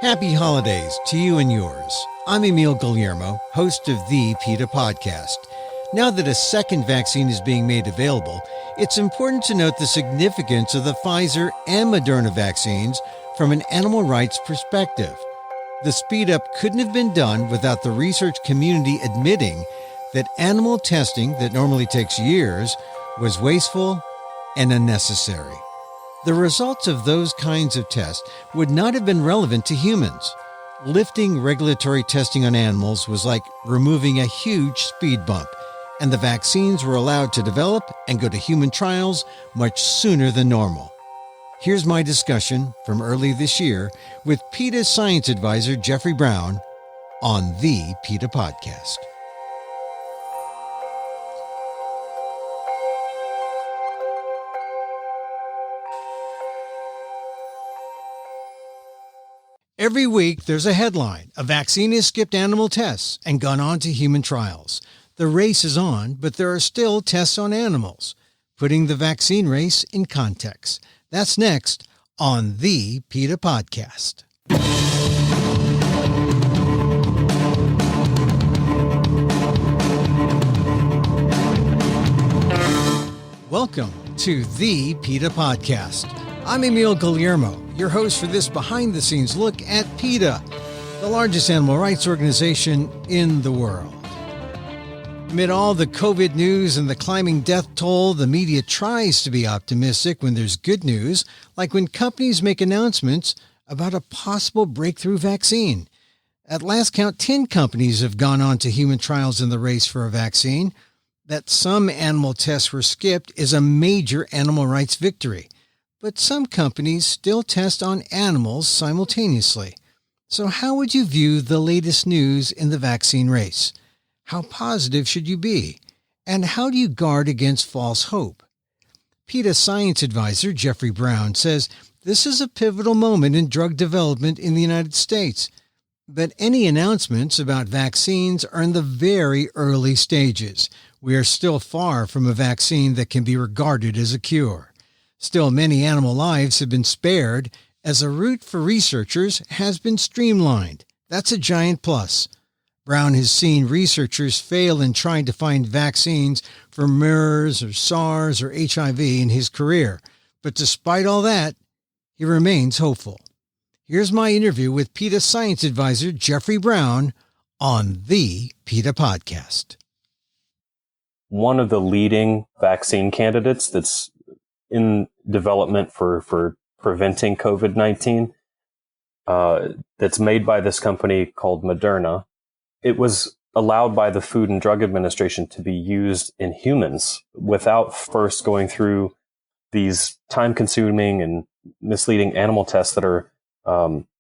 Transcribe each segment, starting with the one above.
Happy holidays to you and yours. I'm Emil Guillermo, host of the PETA Podcast. Now that a second vaccine is being made available, it's important to note the significance of the Pfizer and Moderna vaccines from an animal rights perspective. The speed up couldn't have been done without the research community admitting that animal testing that normally takes years was wasteful and unnecessary. The results of those kinds of tests would not have been relevant to humans. Lifting regulatory testing on animals was like removing a huge speed bump, and the vaccines were allowed to develop and go to human trials much sooner than normal. Here's my discussion from early this year with PETA Science Advisor Jeffrey Brown on the PETA Podcast. Every week, there's a headline. A vaccine has skipped animal tests and gone on to human trials. The race is on, but there are still tests on animals. Putting the vaccine race in context. That's next on the PETA Podcast. Welcome to the PETA Podcast. I'm Emil Guillermo, your host for this behind-the-scenes look at PETA, the largest animal rights organization in the world. Amid all the COVID news and the climbing death toll, the media tries to be optimistic when there's good news, like when companies make announcements about a possible breakthrough vaccine. At last count, 10 companies have gone on to human trials in the race for a vaccine. That some animal tests were skipped is a major animal rights victory. But some companies still test on animals simultaneously. So how would you view the latest news in the vaccine race? How positive should you be? And how do you guard against false hope? PETA Science Advisor Jeffrey Brown says this is a pivotal moment in drug development in the United States. But any announcements about vaccines are in the very early stages. We are still far from a vaccine that can be regarded as a cure. Still, many animal lives have been spared as a route for researchers has been streamlined. That's a giant plus. Brown has seen researchers fail in trying to find vaccines for MERS or SARS or HIV in his career. But despite all that, he remains hopeful. Here's my interview with PETA Science Advisor Jeffrey Brown on the PETA Podcast. One of the leading vaccine candidates that's in development for preventing COVID-19 that's made by this company called Moderna. It was allowed by the Food and Drug Administration to be used in humans without first going through these time-consuming and misleading animal tests that are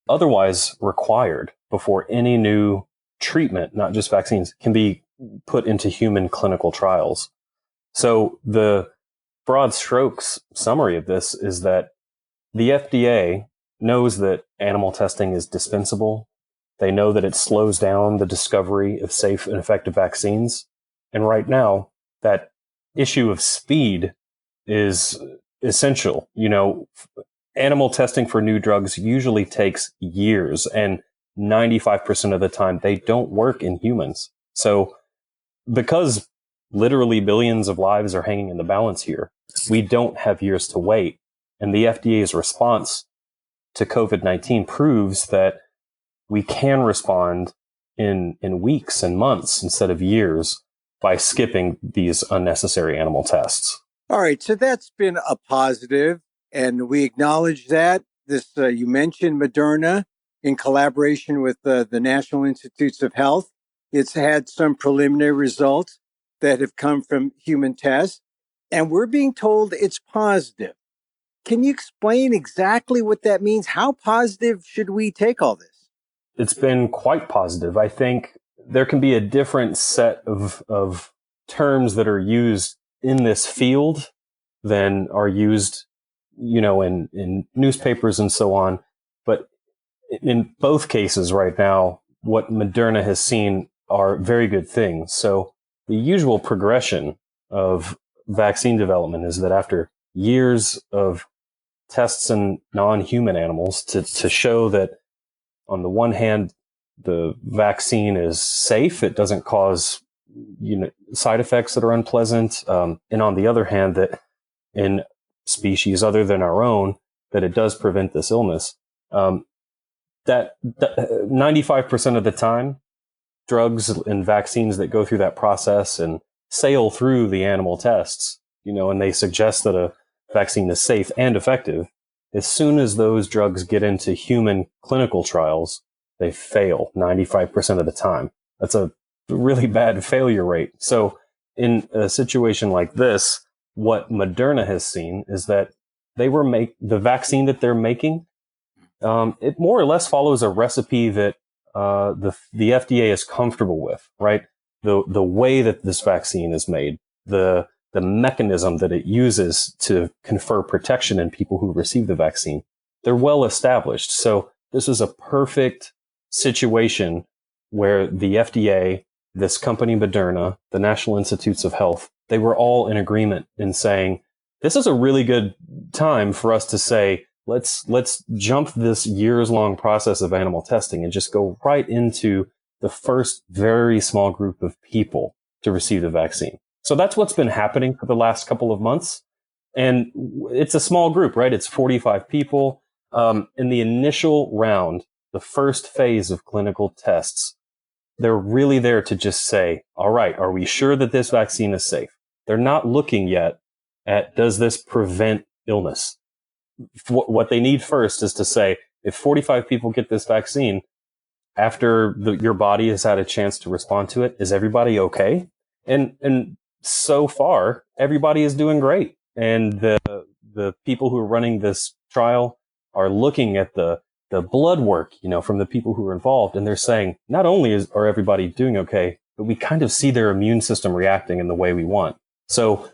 otherwise required before any new treatment, not just vaccines, can be put into human clinical trials. So the broad strokes summary of this is that the FDA knows that animal testing is dispensable. They know that it slows down the discovery of safe and effective vaccines. And right now, that issue of speed is essential. You know, animal testing for new drugs usually takes years, and 95% of the time they don't work in humans. So because literally billions of lives are hanging in the balance here, we don't have years to wait. And the FDA's response to COVID-19 proves that we can respond in weeks and months instead of years by skipping these unnecessary animal tests. All right, so that's been a positive, and we acknowledge that. This you mentioned Moderna in collaboration with the National Institutes of Health. It's had some preliminary results that have come from human tests, and we're being told it's positive. Can you explain exactly what that means? How positive should we take all this? It's been quite positive. I think there can be a different set of terms that are used in this field than are used, you know, in newspapers and so on. But in both cases right now, what Moderna has seen are very good things. So the usual progression of vaccine development is that after years of tests in non-human animals to show that on the one hand, the vaccine is safe. It doesn't cause, side effects that are unpleasant. And on the other hand, that in species other than our own, that it does prevent this illness. That 95% of the time, drugs and vaccines that go through that process and sail through the animal tests, and they suggest that a vaccine is safe and effective, as soon as those drugs get into human clinical trials, they fail 95% of the time. That's a really bad failure rate. So in a situation like this, what Moderna has seen is that the vaccine that they're making, it more or less follows a recipe that the FDA is comfortable with, right? The way that this vaccine is made, the mechanism that it uses to confer protection in people who receive the vaccine, they're well established. So this is a perfect situation where the FDA, this company Moderna, the National Institutes of Health, they were all in agreement in saying, this is a really good time for us to say, let's jump this years-long process of animal testing and just go right into the first very small group of people to receive the vaccine. So that's what's been happening for the last couple of months. And it's a small group, right? It's 45 people. In the initial round, the first phase of clinical tests, they're really there to just say, all right, are we sure that this vaccine is safe? They're not looking yet at, does this prevent illness? What they need first is to say, if 45 people get this vaccine, after your body has had a chance to respond to it, is everybody okay? And so far, everybody is doing great. And the people who are running this trial are looking at the blood work, from the people who are involved. And they're saying, not only are everybody doing okay, but we kind of see their immune system reacting in the way we want. So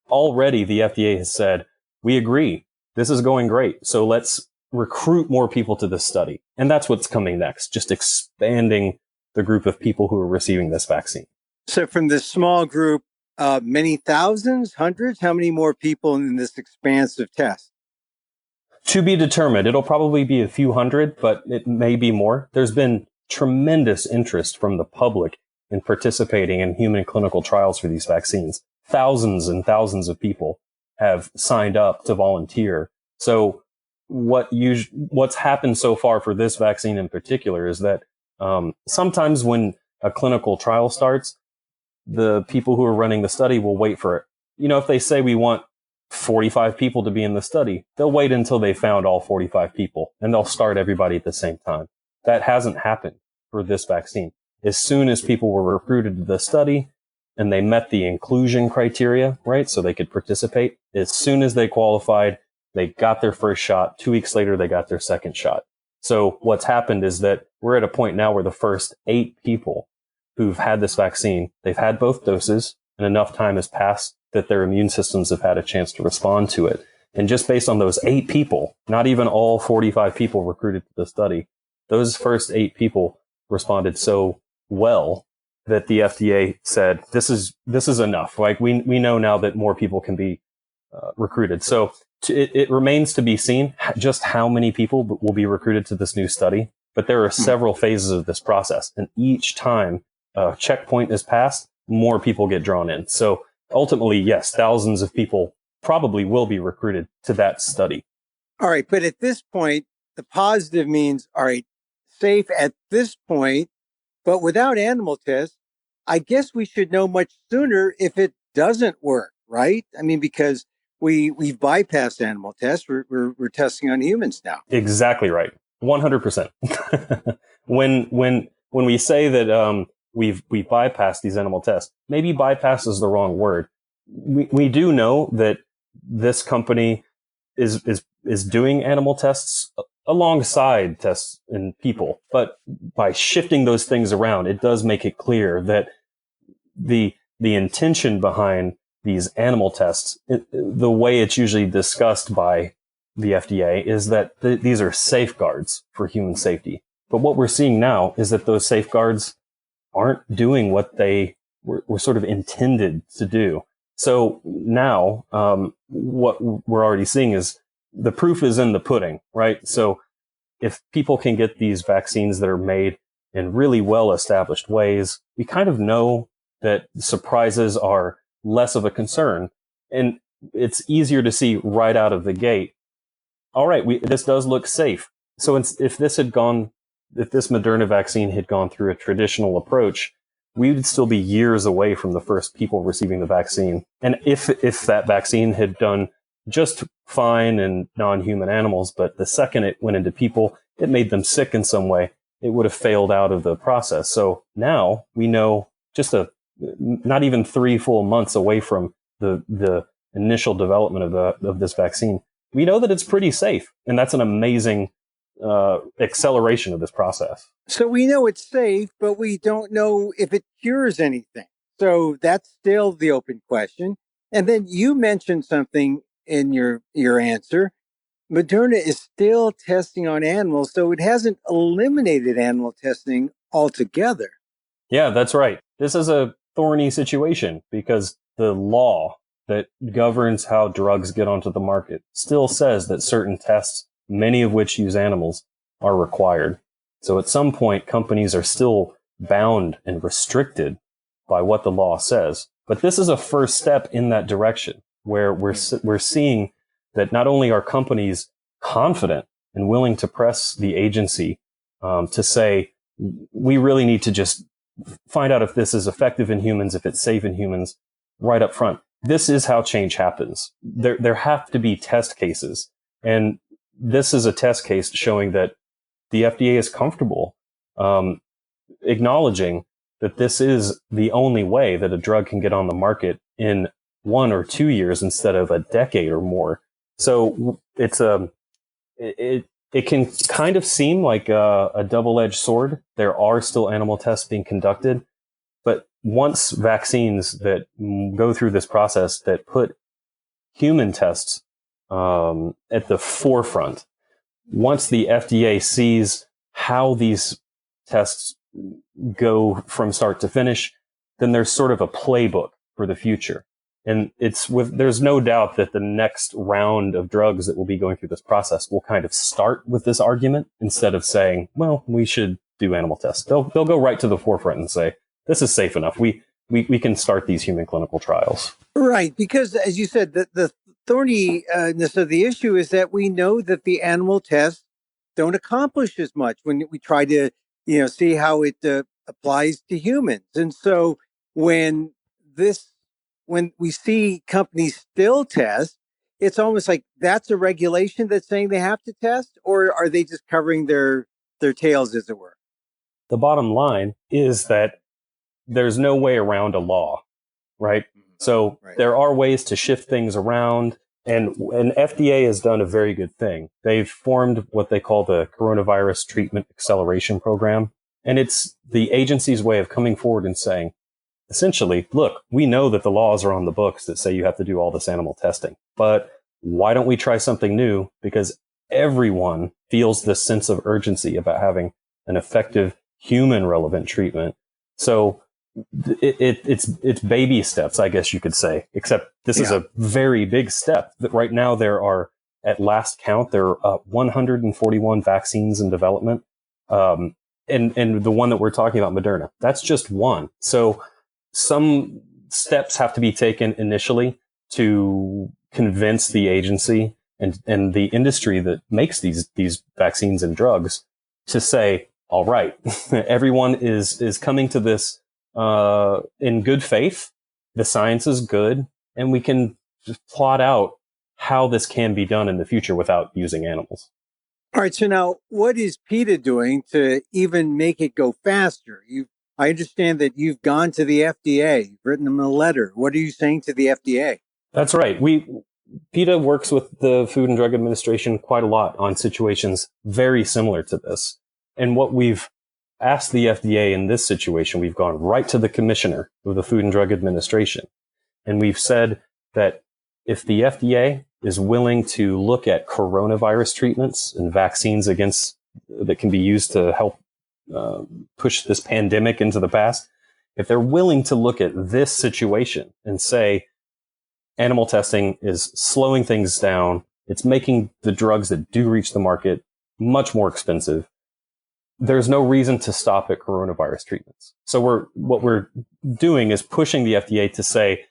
already the FDA has said, we agree, this is going great. So let's recruit more people to this study. And that's what's coming next, just expanding the group of people who are receiving this vaccine. So from this small group, many thousands, hundreds, how many more people in this expansive test? To be determined. It'll probably be a few hundred, but it may be more. There's been tremendous interest from the public in participating in human clinical trials for these vaccines. Thousands and thousands of people have signed up to volunteer. So what's happened so far for this vaccine in particular is that sometimes when a clinical trial starts, the people who are running the study will wait for it. If they say we want 45 people to be in the study, they'll wait until they found all 45 people and they'll start everybody at the same time. That hasn't happened for this vaccine. As soon as people were recruited to the study and they met the inclusion criteria, right, so they could participate, as soon as they qualified, they got their first shot. 2 weeks later, they got their second shot. So what's happened is that we're at a point now where the first 8 people who've had this vaccine, they've had both doses and enough time has passed that their immune systems have had a chance to respond to it. And just based on those 8 people, not even all 45 people recruited to the study, those first 8 people responded so well that the FDA said, this is enough. Like we know now that more people can be recruited. So it remains to be seen just how many people will be recruited to this new study. But there are several phases of this process. And each time a checkpoint is passed, more people get drawn in. So ultimately, yes, thousands of people probably will be recruited to that study. All right. But at this point, the positive means, all right, safe at this point, but without animal tests, I guess we should know much sooner if it doesn't work, right? I mean, because we've bypassed animal tests. We're testing on humans now. Exactly right. 100%. When we say that we've bypassed these animal tests, maybe bypass is the wrong word. We do know that this company is doing animal tests alongside tests in people, but by shifting those things around, it does make it clear that the intention behind these animal tests, the way it's usually discussed by the FDA, is that these are safeguards for human safety. But what we're seeing now is that those safeguards aren't doing what they were sort of intended to do. So now, what we're already seeing is the proof is in the pudding, right? So if people can get these vaccines that are made in really well-established ways, we kind of know that surprises are less of a concern. And it's easier to see right out of the gate, all right, this does look safe. So if this Moderna vaccine had gone through a traditional approach, we would still be years away from the first people receiving the vaccine. And if that vaccine had done just fine in non-human animals, but the second it went into people, it made them sick in some way, it would have failed out of the process. So now we know, just not even 3 full months away from the initial development of this vaccine, we know that it's pretty safe. And that's an amazing acceleration of this process. So we know it's safe, but we don't know if it cures anything. So that's still the open question. And then you mentioned something in your answer. Moderna is still testing on animals, so it hasn't eliminated animal testing altogether. Yeah, that's right. This is a thorny situation because the law that governs how drugs get onto the market still says that certain tests, many of which use animals, are required. So at some point, companies are still bound and restricted by what the law says. But this is a first step in that direction, where we're seeing that not only are companies confident and willing to press the agency to say, we really need to just find out if this is effective in humans, if it's safe in humans, right up front. This is how change happens. There have to be test cases. And this is a test case showing that the FDA is comfortable acknowledging that this is the only way that a drug can get on the market in 1 or 2 years instead of a decade or more. So it can kind of seem like a double-edged sword. There are still animal tests being conducted, but once vaccines that go through this process that put human tests at the forefront, once the FDA sees how these tests go from start to finish, then there's sort of a playbook for the future. And there's no doubt that the next round of drugs that will be going through this process will kind of start with this argument instead of saying, well, we should do animal tests. They'll go right to the forefront and say, this is safe enough. We can start these human clinical trials. Right. Because as you said, the thorniness of the issue is that we know that the animal tests don't accomplish as much when we try to, see how it applies to humans. And so when we see companies still test, it's almost like that's a regulation that's saying they have to test, or are they just covering their tails, as it were? The bottom line is that there's no way around a law, right? So there are ways to shift things around, and FDA has done a very good thing. They've formed what they call the Coronavirus Treatment Acceleration Program, and it's the agency's way of coming forward and saying, essentially, look, we know that the laws are on the books that say you have to do all this animal testing, but why don't we try something new? Because everyone feels this sense of urgency about having an effective human relevant treatment. So it's baby steps, I guess you could say, except this is a very big step. That right now there are, at last count, there are 141 vaccines in development. And the one that we're talking about, Moderna, that's just one. So some steps have to be taken initially to convince the agency and the industry that makes these vaccines and drugs to say, all right, everyone is coming to this in good faith. The science is good, and we can just plot out how this can be done in the future without using animals. All right. So now, what is PETA doing to even make it go faster? I understand that you've gone to the FDA, you've written them a letter. What are you saying to the FDA? That's right. PETA works with the Food and Drug Administration quite a lot on situations very similar to this. And what we've asked the FDA in this situation, we've gone right to the commissioner of the Food and Drug Administration. And we've said that if the FDA is willing to look at coronavirus treatments and vaccines that can be used to help push this pandemic into the past, if they're willing to look at this situation and say, animal testing is slowing things down, it's making the drugs that do reach the market much more expensive. There's no reason to stop at coronavirus treatments. So what we're doing is pushing the FDA to say,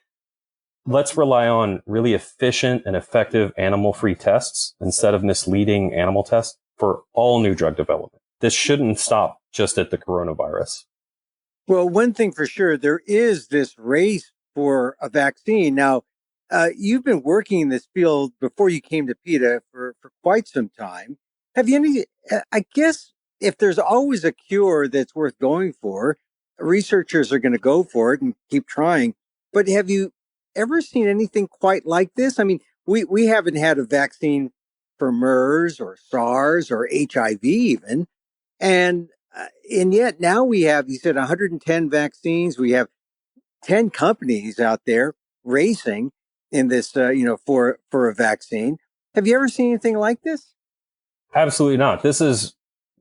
let's rely on really efficient and effective animal-free tests instead of misleading animal tests for all new drug development. This shouldn't stop just at the coronavirus. Well, one thing for sure, there is this race for a vaccine. Now, you've been working in this field before you came to PETA for quite some time. Have you any, I guess, if there's always a cure that's worth going for, researchers are going to go for it and keep trying. But have you ever seen anything quite like this? I mean, we haven't had a vaccine for MERS or SARS or HIV even. And yet now we have, you said 110 vaccines. We have 10 companies out there racing in this, for a vaccine. Have you ever seen anything like this? Absolutely not. This is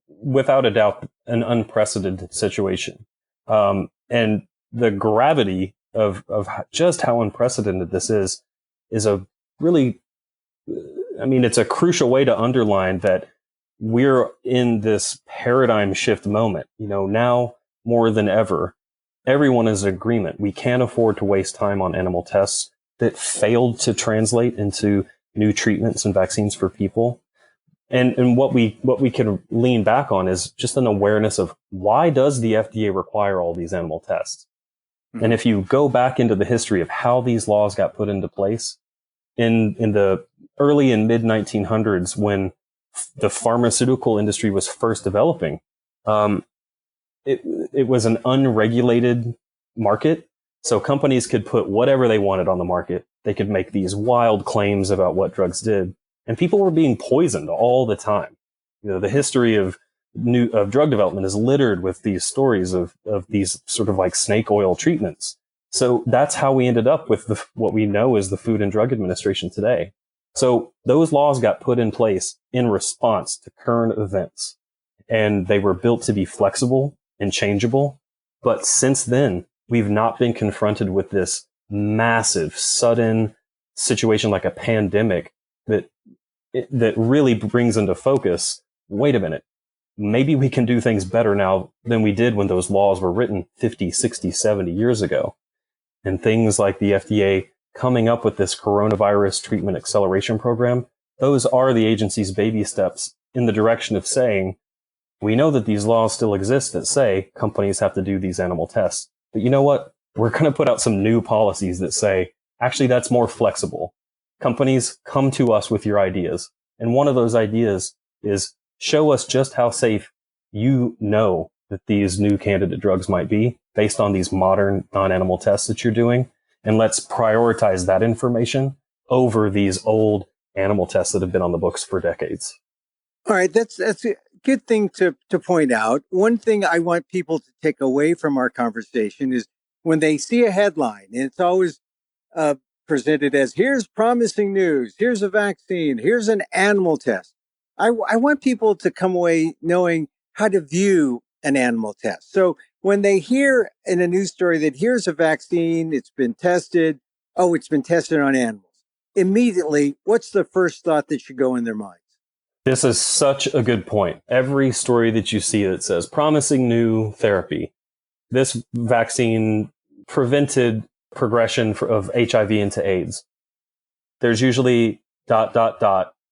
without a doubt an unprecedented situation. And the gravity of just how unprecedented this is a really, it's a crucial way to underline that we're in this paradigm shift moment. Now more than ever, everyone is in agreement. We can't afford to waste time on animal tests that failed to translate into new treatments and vaccines for people. And what we can lean back on is just an awareness of why does the FDA require all these animal tests? Mm-hmm. And if you go back into the history of how these laws got put into place in the early and mid 1900s, when the pharmaceutical industry was first developing, it was an unregulated market. So companies could put whatever they wanted on the market. They could make these wild claims about what drugs did. And people were being poisoned all the time. The history of drug development is littered with these stories of these sort of like snake oil treatments. So that's how we ended up with what we know as the Food and Drug Administration today. So those laws got put in place in response to current events, and they were built to be flexible and changeable. But since then, we've not been confronted with this massive, sudden situation like a pandemic that really brings into focus, wait a minute, maybe we can do things better now than we did when those laws were written 50, 60, 70 years ago. And things like the FDA coming up with this coronavirus treatment acceleration program, those are the agency's baby steps in the direction of saying, we know that these laws still exist that say companies have to do these animal tests. But you know what? We're going to put out some new policies that say, actually, that's more flexible. Companies, come to us with your ideas. And one of those ideas is show us just how safe you know that these new candidate drugs might be based on these modern non-animal tests that you're doing. And let's prioritize that information over these old animal tests that have been on the books for decades. All right, that's a good thing to point out. One thing I want people to take away from our conversation is when they see a headline, and it's always presented as, here's promising news, here's a vaccine, here's an animal test. I want people to come away knowing how to view an animal test. So when they hear in a news story that here's a vaccine, it's been tested on animals, immediately, what's the first thought that should go in their minds? This is such a good point. Every story that you see that says promising new therapy, this vaccine prevented progression of HIV into AIDS. There's usually ...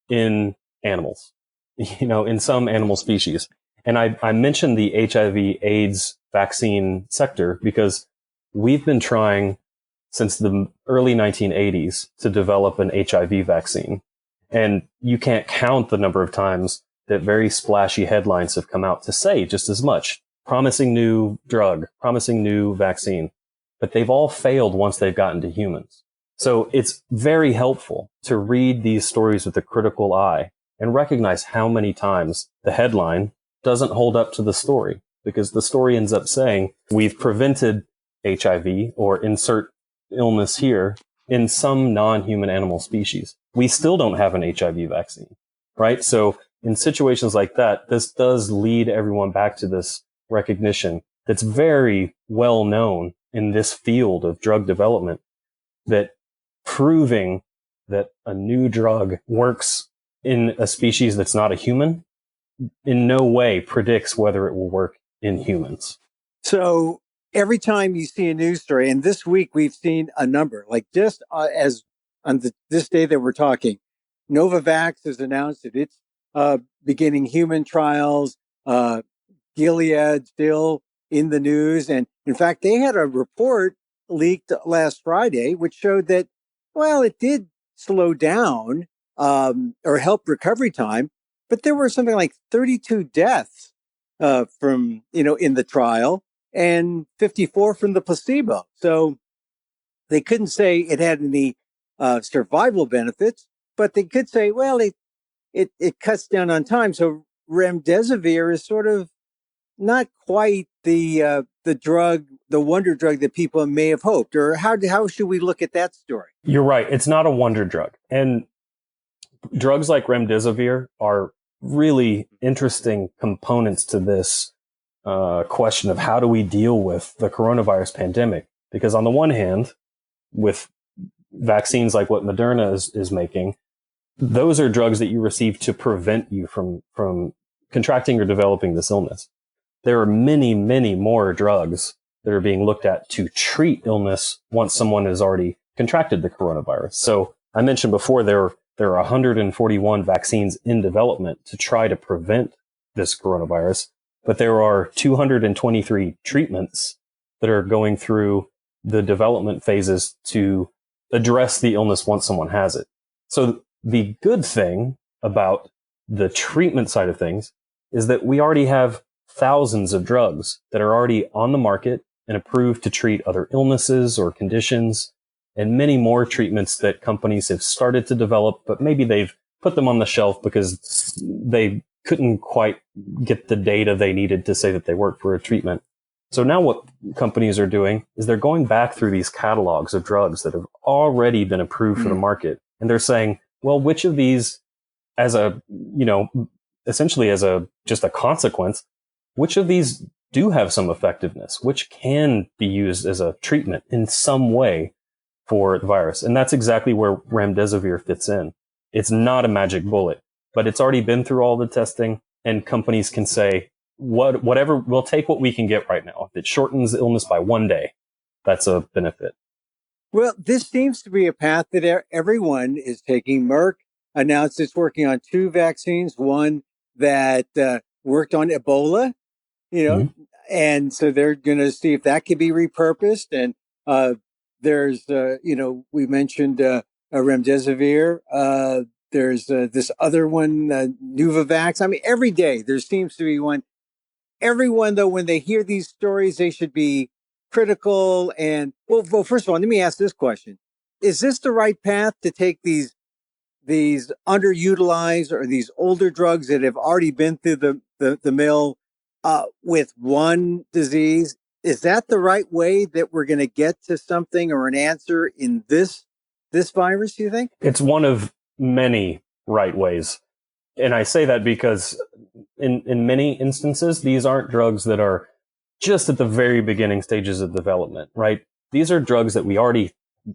in animals, in some animal species. And I mentioned the HIV AIDS vaccine sector because we've been trying since the early 1980s to develop an HIV vaccine. And you can't count the number of times that very splashy headlines have come out to say just as much. Promising new drug, promising new vaccine. But they've all failed once they've gotten to humans. So it's very helpful to read these stories with a critical eye and recognize how many times the headline doesn't hold up to the story, because the story ends up saying we've prevented HIV or insert illness here in some non-human animal species. We still don't have an HIV vaccine, right? So in situations like that, this does lead everyone back to this recognition that's very well known in this field of drug development, that proving that a new drug works in a species that's not a human in no way predicts whether it will work in humans. So every time you see a news story, and this week we've seen a number, like just as on this day that we're talking, Novavax has announced that it's beginning human trials. Gilead still in the news. And in fact, they had a report leaked last Friday, which showed that, well, it did slow down or help recovery time, but there were something like 32 deaths from, in the trial and 54 from the placebo. So they couldn't say it had any survival benefits, but they could say, well, it cuts down on time. So remdesivir is sort of not quite the drug, the wonder drug that people may have hoped. Or how should we look at that story? You're right. It's not a wonder drug. And drugs like remdesivir are really interesting components to this question of how do we deal with the coronavirus pandemic? Because on the one hand, with vaccines like what Moderna is making, those are drugs that you receive to prevent you from contracting or developing this illness. There are many, many more drugs that are being looked at to treat illness once someone has already contracted the coronavirus. So I mentioned before there are 141 vaccines in development to try to prevent this coronavirus, but there are 223 treatments that are going through the development phases to address the illness once someone has it. So the good thing about the treatment side of things is that we already have thousands of drugs that are already on the market and approved to treat other illnesses or conditions, and many more treatments that companies have started to develop, but maybe they've put them on the shelf because they couldn't quite get the data they needed to say that they work for a treatment. So now what companies are doing is they're going back through these catalogs of drugs that have already been approved for the market. And they're saying, well, which of these essentially as just a consequence, which of these do have some effectiveness, which can be used as a treatment in some way for the virus. And that's exactly where remdesivir fits in. It's not a magic bullet, but it's already been through all the testing, and companies can say, whatever, we'll take what we can get right now. If it shortens illness by 1 day, that's a benefit. Well, this seems to be a path that everyone is taking. Merck announced it's working on 2 vaccines, one that worked on Ebola, and so they're going to see if that can be repurposed. And there's, we mentioned remdesivir. There's this other one, Novavax. I mean, every day there seems to be one. Everyone, though, when they hear these stories, they should be critical. And well, first of all, let me ask this question. Is this the right path to take these underutilized or these older drugs that have already been through the mill with one disease? Is that the right way that we're going to get to something or an answer in this virus, do you think? It's one of many right ways. And I say that because in many instances, these aren't drugs that are just at the very beginning stages of development, right? These are drugs that we already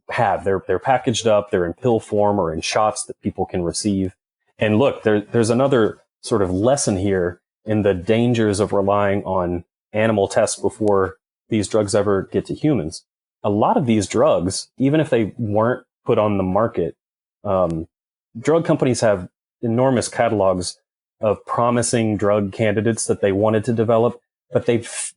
have. They're packaged up, they're in pill form or in shots that people can receive. And look, there's another sort of lesson here in the dangers of relying on animal tests before these drugs ever get to humans. A lot of these drugs, even if they weren't put on the market, drug companies have enormous catalogs of promising drug candidates that they wanted to develop, but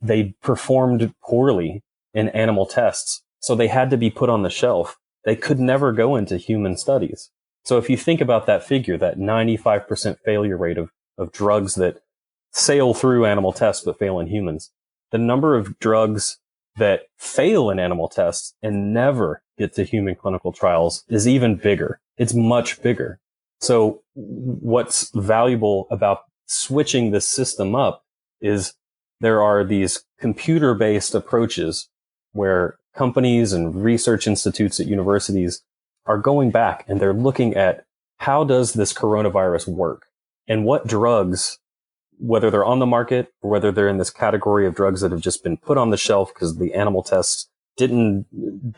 they performed poorly in animal tests. So they had to be put on the shelf. They could never go into human studies. So if you think about that figure, that 95% failure rate of drugs that sail through animal tests but fail in humans, the number of drugs that fail in animal tests and never get to human clinical trials is even bigger. It's much bigger. So what's valuable about switching this system up is there are these computer-based approaches where companies and research institutes at universities are going back and they're looking at how does this coronavirus work and what drugs, whether they're on the market or whether they're in this category of drugs that have just been put on the shelf because the animal tests didn't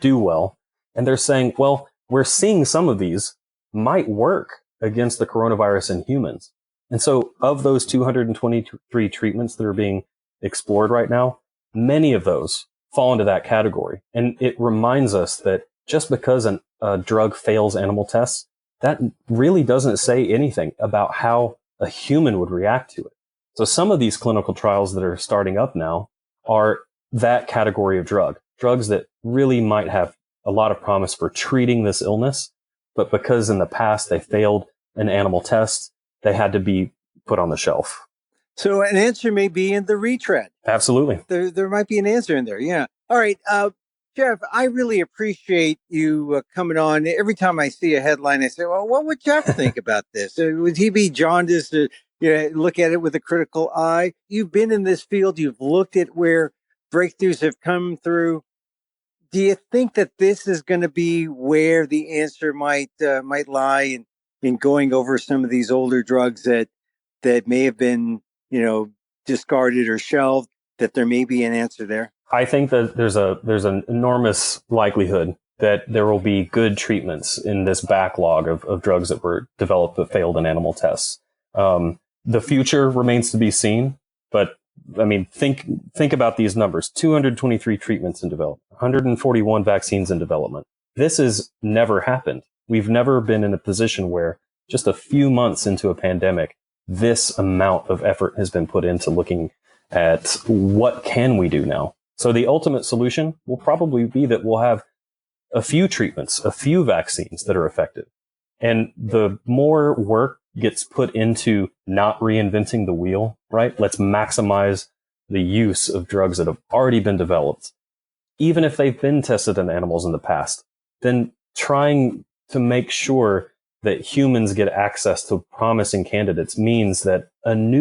do well. And they're saying, well, we're seeing some of these might work against the coronavirus in humans. And so of those 223 treatments that are being explored right now, many of those fall into that category. And it reminds us that just because a drug fails animal tests, that really doesn't say anything about how a human would react to it. So some of these clinical trials that are starting up now are that category of drugs that really might have a lot of promise for treating this illness, but because in the past they failed an animal test, they had to be put on the shelf. So an answer may be in the retread. Absolutely. There might be an answer in there. Yeah. All right. Jeff, I really appreciate you coming on. Every time I see a headline, I say, well, what would Jeff think about this? Would he be jaundiced to look at it with a critical eye? You've been in this field. You've looked at where breakthroughs have come through. Do you think that this is going to be where the answer might lie in going over some of these older drugs that may have been, discarded or shelved, that there may be an answer there? I think that there's an enormous likelihood that there will be good treatments in this backlog of drugs that were developed but failed in animal tests. The future remains to be seen, but I mean, think about these numbers: 223 treatments in development, 141 vaccines in development. This has never happened. We've never been in a position where just a few months into a pandemic, this amount of effort has been put into looking at what can we do now. So the ultimate solution will probably be that we'll have a few treatments, a few vaccines that are effective. And the more work gets put into not reinventing the wheel, right? Let's maximize the use of drugs that have already been developed, even if they've been tested in animals in the past. Then trying to make sure that humans get access to promising candidates means that an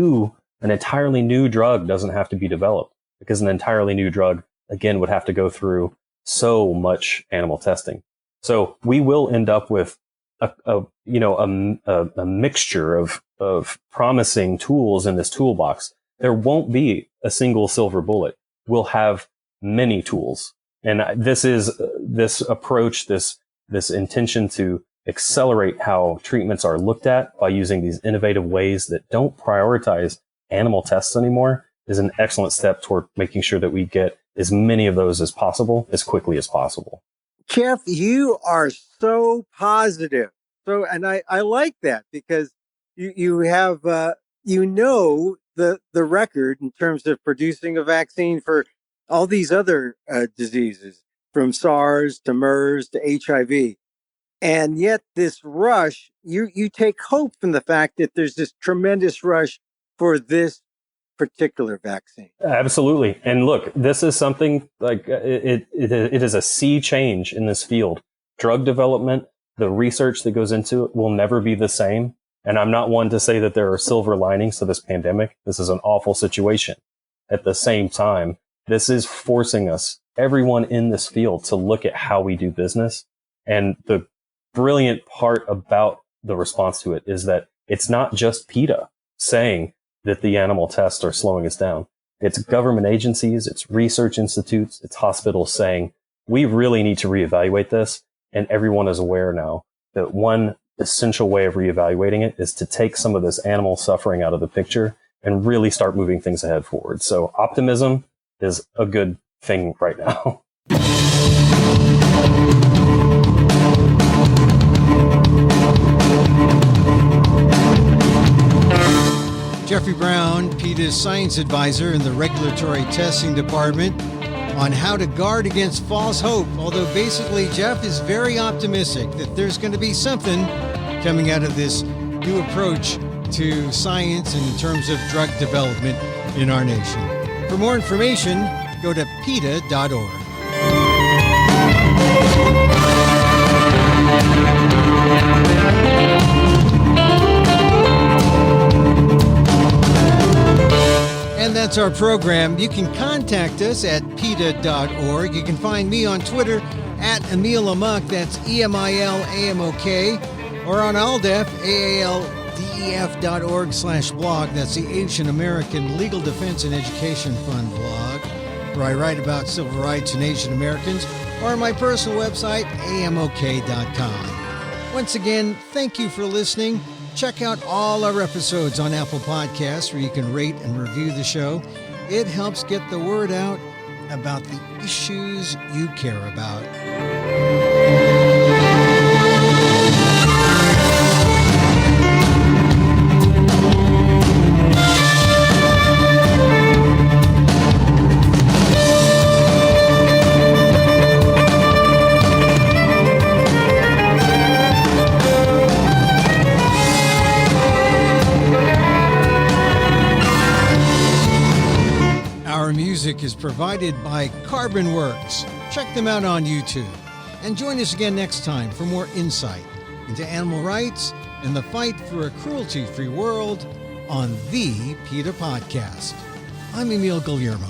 entirely new drug doesn't have to be developed, because an entirely new drug, again, would have to go through so much animal testing. So we will end up with a mixture of promising tools in this toolbox. There won't be a single silver bullet. We'll have many tools. And this approach, this intention to accelerate how treatments are looked at by using these innovative ways that don't prioritize animal tests anymore is an excellent step toward making sure that we get as many of those as possible, as quickly as possible. Jeff, you are so positive. And I like that, because you have, the record in terms of producing a vaccine for all these other diseases, from SARS to MERS to HIV. And yet this rush, you take hope from the fact that there's this tremendous rush for this particular vaccine. Absolutely. And look, this is something like it is a sea change in this field. Drug development, the research that goes into it will never be the same. And I'm not one to say that there are silver linings to this pandemic. This is an awful situation. At the same time, this is forcing us, everyone in this field, to look at how we do business. And the brilliant part about the response to it is that it's not just PETA saying that the animal tests are slowing us down. It's government agencies, it's research institutes, it's hospitals saying, we really need to reevaluate this. And everyone is aware now that one essential way of reevaluating it is to take some of this animal suffering out of the picture and really start moving things ahead forward. So optimism is a good thing right now. Jeffrey Brown, PETA's Science Advisor in the Regulatory Testing Department, on how to guard against false hope. Although basically Jeff is very optimistic that there's going to be something coming out of this new approach to science and in terms of drug development in our nation. For more information, go to PETA.org. And that's our program. You can contact us at PETA.org. You can find me on Twitter at Emil Amok, that's EMILAMOK, or on ALDEF, AALDEF.org/blog. That's the Asian American Legal Defense and Education Fund blog, where I write about civil rights and Asian Americans, or on my personal website, AMOK.com. Once again, thank you for listening. Check out all our episodes on Apple Podcasts, where you can rate and review the show. It helps get the word out about the issues you care about. Our music is provided by Carbon Works. Check them out on YouTube. And join us again next time for more insight into animal rights and the fight for a cruelty-free world on the PETA Podcast. I'm Emil Guillermo.